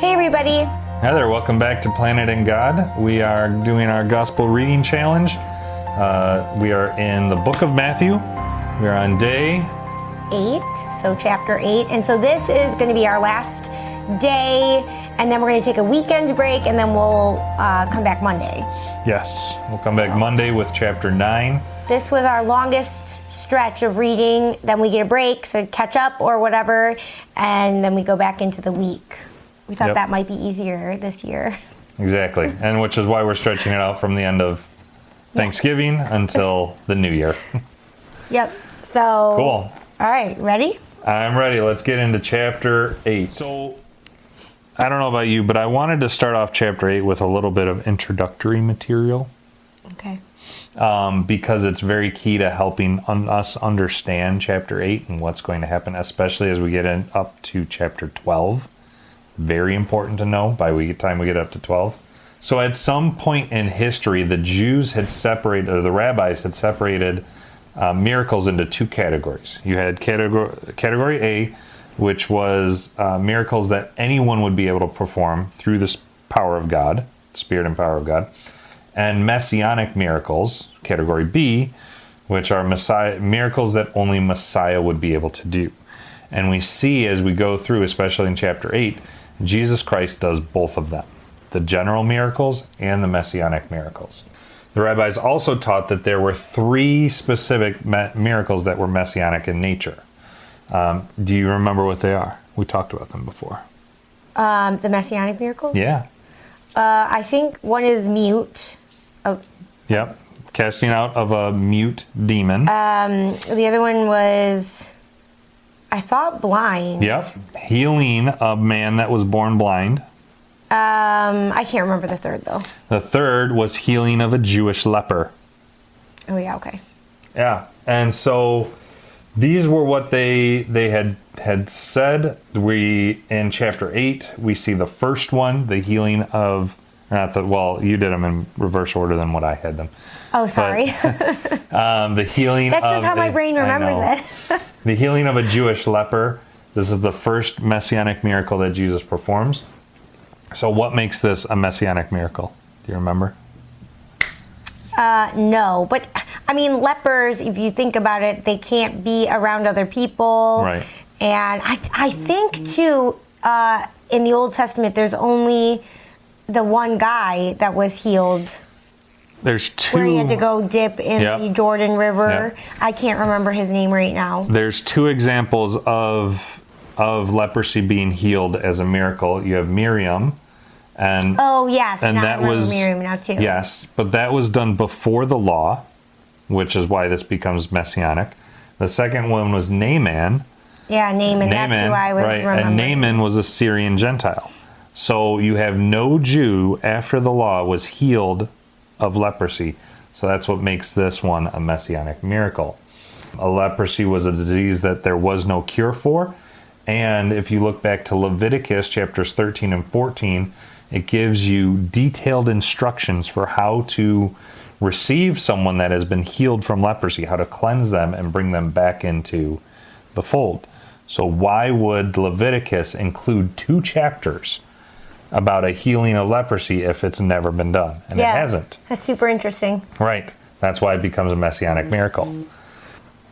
Hey everybody. Hi there, welcome back to Planet and God. We are doing our Gospel Reading Challenge. We are in the book of Matthew. We are on day 8, so chapter 8. And so this is going to be our last day, and then we're going to take a weekend break, and then we'll come back Monday. Yes, we'll come back Monday with chapter 9. This was our longest stretch of reading. Then we get a break, so catch up or whatever, and then we go back into the week. We thought that might be easier this year. Exactly, and which is why we're stretching it out from the end of Thanksgiving until the new year. Yep, so... Cool. All right, ready? I'm ready. Let's get into chapter 8. So, I don't know about you, but I wanted to start off chapter 8 with a little bit of introductory material. Okay. Because it's very key to helping us understand chapter 8 and what's going to happen, especially as we get up to chapter 12. Very important to know by the time we get up to 12. So at some point in history, the Jews had separated, or the rabbis had separated miracles into two categories. You had category A, which was miracles that anyone would be able to perform through the power of God, Spirit and power of God, and messianic miracles, category B, which are miracles that only Messiah would be able to do. And we see as we go through, especially in chapter 8, Jesus Christ does both of them, the general miracles and the messianic miracles. The rabbis also taught that there were three specific miracles that were messianic in nature. Do you remember what they are? We talked about them before. The messianic miracles? Yeah. I think one is mute. Yep. Casting out of a mute demon. The other one was... I thought blind. Yep. Healing a man that was born blind. I can't remember the third, though. The third was healing of a Jewish leper. Oh, yeah, okay. Yeah. And so these were what they had said. In chapter 8, we see the first one, the healing of... you did them in reverse order than what I had them. Oh, sorry. But, the healing That's just how my brain remembers it. The healing of a Jewish leper. This is the first messianic miracle that Jesus performs. So what makes this a messianic miracle? Do you remember? No, but I mean, lepers, if you think about it, they can't be around other people. Right. And I think, too, in the Old Testament, there's only the one guy that was healed. There's two. Where he had to go dip in the Jordan River. Yep. I can't remember his name right now. There's two examples of leprosy being healed as a miracle. You have Miriam, and yes, and that was Miriam now too. Yes, but that was done before the law, which is why this becomes messianic. The second one was Naaman. Yeah, Naaman. That's who I was remembering. And Naaman was a Syrian Gentile. So you have no Jew after the law was healed of leprosy. So that's what makes this one a messianic miracle. A leprosy was a disease that there was no cure for. And if you look back to Leviticus chapters 13 and 14, it gives you detailed instructions for how to receive someone that has been healed from leprosy, how to cleanse them and bring them back into the fold. So why would Leviticus include 2 chapters about a healing of leprosy if it's never been done? And it hasn't. That's super interesting. Right. That's why it becomes a messianic miracle.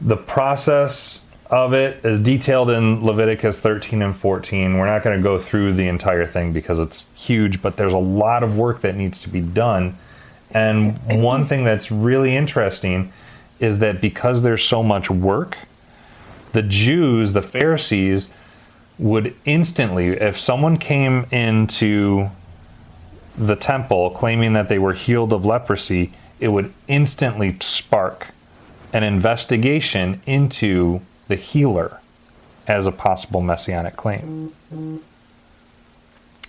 The process of it is detailed in Leviticus 13 and 14. We're not going to go through the entire thing because it's huge, but there's a lot of work that needs to be done. And one thing that's really interesting is that because there's so much work, the Jews, the Pharisees, would instantly, if someone came into the temple claiming that they were healed of leprosy, it would instantly spark an investigation into the healer as a possible messianic claim.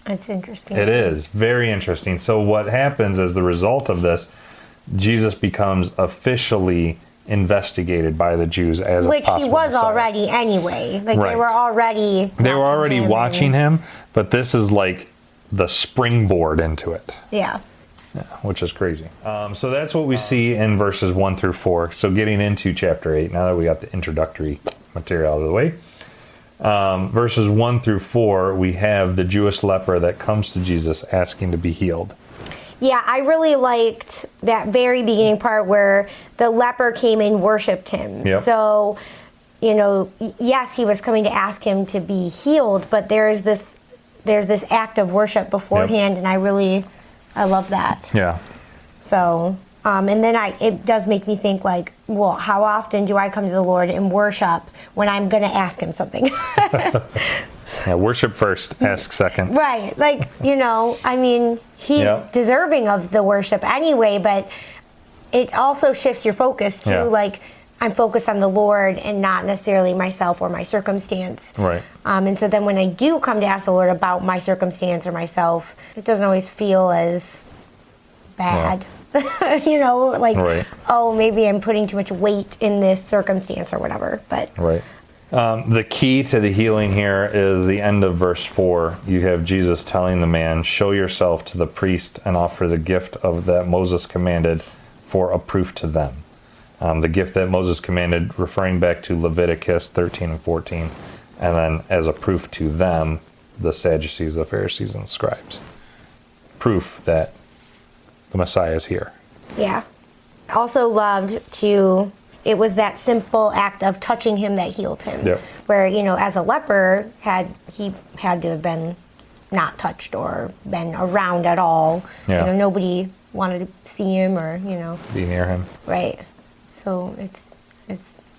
That's interesting. It is very interesting. So what happens as the result of this, Jesus becomes officially investigated by the Jews as a possible Which he was Messiah. Already anyway. Like Right. they were already watching him, but this is like the springboard into it. Yeah, which is crazy. So that's what we see in verses 1 through 4. So getting into chapter 8, now that we got the introductory material out of the way, Verses 1 through 4, we have the Jewish leper that comes to Jesus asking to be healed. Yeah, I really liked that very beginning part where the leper came and worshipped him. Yep. So, yes, he was coming to ask him to be healed, but there's this act of worship beforehand, and I love that. Yeah. So, and then it does make me think like, well, how often do I come to the Lord and worship when I'm going to ask him something? Yeah, worship first, ask second. Right. Like, he's deserving of the worship anyway, but it also shifts your focus to like, I'm focused on the Lord and not necessarily myself or my circumstance. Right. And so then when I do come to ask the Lord about my circumstance or myself, it doesn't always feel as bad. Right. Oh, maybe I'm putting too much weight in this circumstance or whatever. But right. The key to the healing here is the end of verse 4. You have Jesus telling the man, show yourself to the priest and offer the gift of that Moses commanded for a proof to them. The gift that Moses commanded, referring back to Leviticus 13 and 14, and then as a proof to them, the Sadducees, the Pharisees, and the scribes. Proof that the Messiah is here. Yeah. Also loved it was that simple act of touching him that healed him. Yep. Where, as a leper, he had to have been not touched or been around at all. Yeah. Nobody wanted to see him or, Be near him. Right. So it's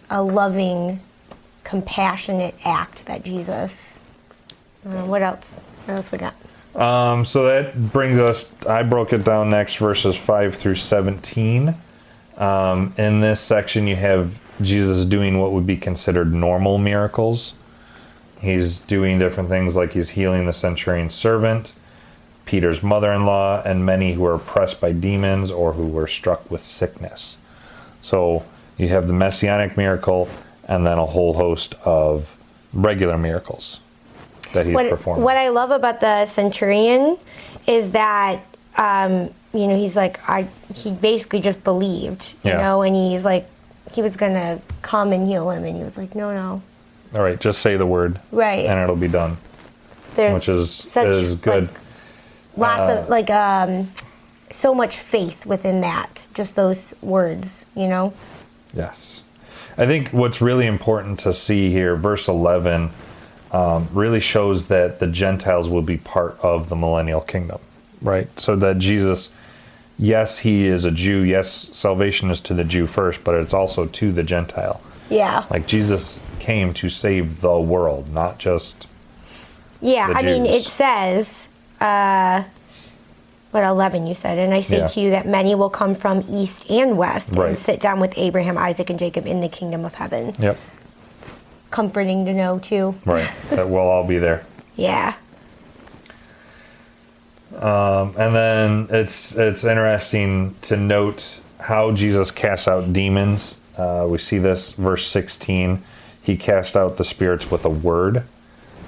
a loving, compassionate act that Jesus. What else? What else we got? So that brings us, I broke it down next, verses 5 through 17. In this section, you have Jesus doing what would be considered normal miracles. He's doing different things like he's healing the centurion's servant, Peter's mother-in-law, and many who were oppressed by demons or who were struck with sickness. So you have the messianic miracle and then a whole host of regular miracles that he's performing. What I love about the centurion is that, he's like, he basically just believed, and he's like, he was going to come and heal him, and he was like, no. All right, just say the word. Right. And it'll be done. There's which is good. Lots of, so much faith within that, just those words, Yes. I think what's really important to see here, verse 11, really shows that the Gentiles will be part of the millennial kingdom, right? So that Jesus, yes, he is a Jew. Yes, salvation is to the Jew first, but it's also to the Gentile. Yeah. Like Jesus came to save the world, not just Yeah, the I mean, Jews. it says, 11 you said, and I say to you that many will come from east and west Right. and sit down with Abraham, Isaac, and Jacob in the kingdom of heaven. Yep. Comforting to know, too. Right. That we'll all be there. Yeah. And then it's interesting to note how Jesus casts out demons. We see this, verse 16. He cast out the spirits with a word.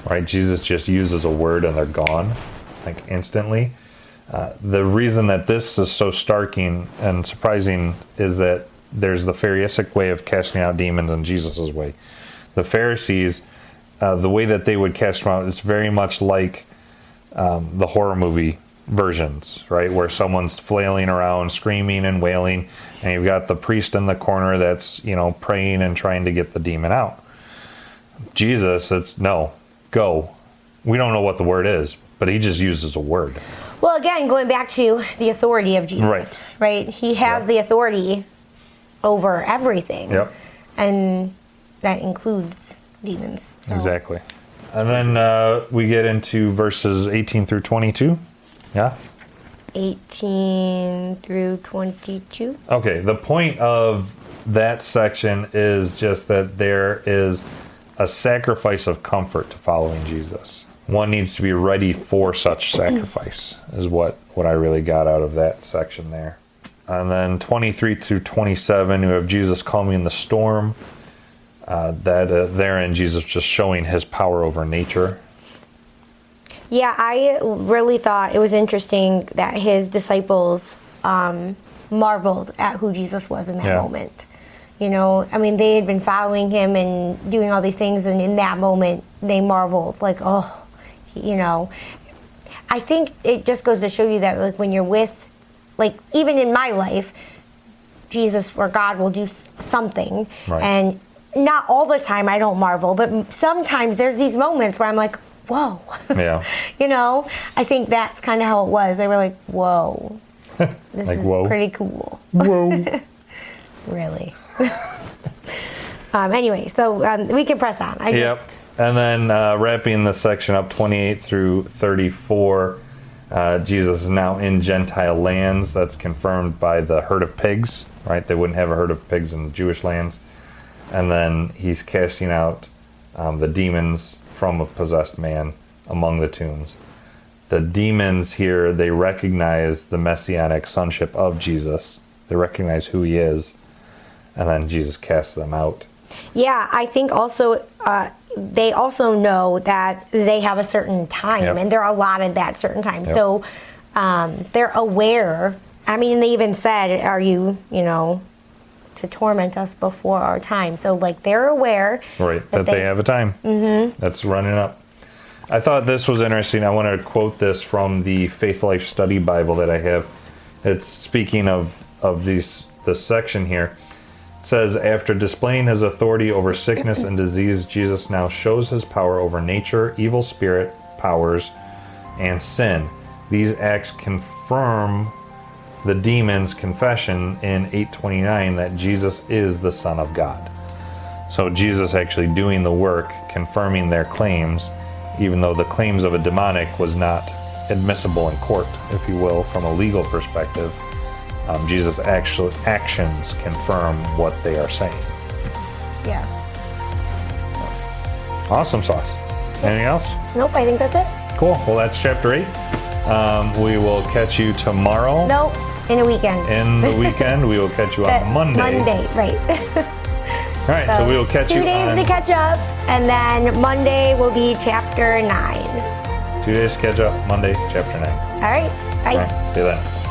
Right? Jesus just uses a word and they're gone, like instantly. The reason that this is so starking and surprising is that there's the Pharisaic way of casting out demons and Jesus' way. The Pharisees, the way that they would cast them out is very much like the horror movie versions, right? Where someone's flailing around, screaming and wailing, and you've got the priest in the corner that's, praying and trying to get the demon out. Jesus, it's no, go. We don't know what the word is, but he just uses a word. Well, again, going back to the authority of Jesus, right? He has the authority over everything. Yep. And that includes demons. So. Exactly. And then we get into verses 18 through 22. Yeah? 18 through 22. Okay, the point of that section is just that there is a sacrifice of comfort to following Jesus. One needs to be ready for such sacrifice, is what I really got out of that section there. And then 23 through 27, you have Jesus calming the storm. Therein, Jesus just showing his power over nature. Yeah, I really thought it was interesting that his disciples marveled at who Jesus was in that moment. You know, I mean, they had been following him and doing all these things, and in that moment, they marveled, like, oh, you know. I think it just goes to show you that, like, when you're with, like, even in my life, Jesus or God will do something, right. And not all the time I don't marvel, but sometimes there's these moments where I'm like, whoa. Yeah. You know, I think that's kind of how it was. They were like, whoa, this like, is whoa. pretty cool. Whoa. Really. Anyway, so we can press on. And then wrapping the section up, 28 through 34, Jesus is now in Gentile lands. That's confirmed by the herd of pigs, right? They wouldn't have a herd of pigs in the Jewish lands. And then he's casting out the demons from a possessed man among the tombs. The demons here, they recognize the messianic sonship of Jesus. They recognize who he is. And then Jesus casts them out. Yeah, I think also they also know that they have a certain time, and they're allotted that certain time. So they're aware. I mean, they even said, are you, you know, to torment us before our time. So, like, they're aware. Right, that they have a time. Mm-hmm. That's running up. I thought this was interesting. I want to quote this from the Faith Life Study Bible that I have. It's speaking of this section here. It says, after displaying his authority over sickness and disease, Jesus now shows his power over nature, evil spirit, powers, and sin. These acts confirm the demons' confession in 8:29 that Jesus is the Son of God. So Jesus actually doing the work, confirming their claims, even though the claims of a demonic was not admissible in court, if you will, from a legal perspective. Jesus' actual actions confirm what they are saying. Yeah. Awesome sauce. Anything else? Nope, I think that's it. Cool. Well, that's chapter 8. We will catch you tomorrow. Nope, in a weekend. In the weekend. We will catch you on Monday. Monday, right. All right, so we will catch you 2 days to catch up, and then Monday will be chapter 9. 2 days to catch up, Monday, chapter 9. All right, bye. All right, see you then.